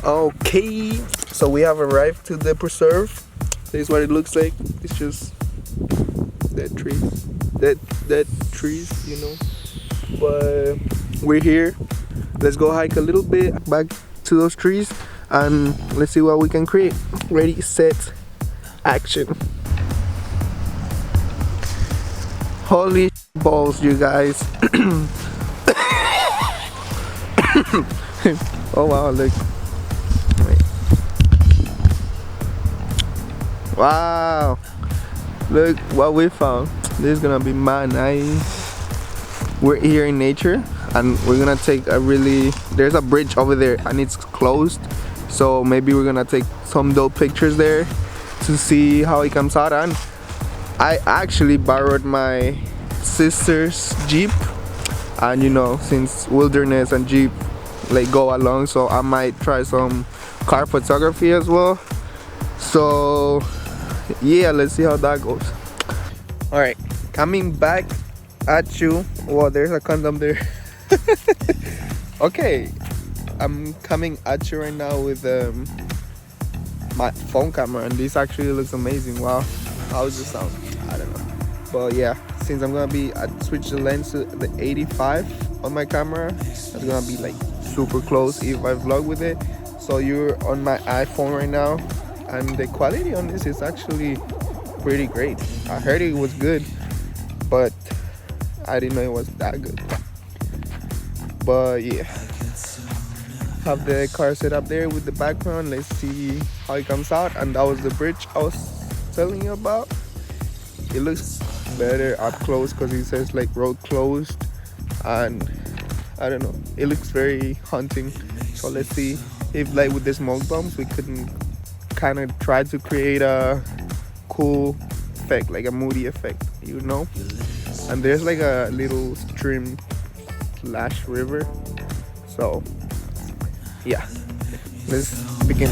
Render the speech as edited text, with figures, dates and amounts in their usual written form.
Okay, so we have arrived to the preserve. This is what it looks like. It's just dead trees, dead trees, you know. But we're here. Let's go hike a little bit back to those trees and let's see what we can create. Ready, set, action. Holy balls, you guys. Oh wow, look. Wait. Wow, look what we found. This is gonna be mad nice. We're here in nature and we're gonna take a there's a bridge over there and it's closed, so maybe we're gonna take some dope pictures there to see how it comes out. And I actually borrowed my sister's Jeep, and you know, since wilderness and Jeep like go along, so I might try some car photography as well. So yeah, let's see how that goes. All right, coming back at you. Well, there's a condom there. Okay, I'm coming at you right now with my phone camera, and this actually looks amazing. Wow, how does it sound? I don't know, but yeah, since I'm gonna I switch the lens to the 85 on my camera, it's gonna be like super close if I vlog with it. So you're on my iPhone right now, and the quality on this is actually pretty great. I heard it was good, but I didn't know it was that good. But yeah, have the car set up there with the background. Let's see how it comes out. And that was the bridge I was telling you about. It looks better up close because it says like road closed, and I don't know, it looks very haunting. So let's see if like with the smoke bombs we can kind of try to create a cool effect, like a moody effect, you know. And there's like a little stream slash river, so yeah, let's begin.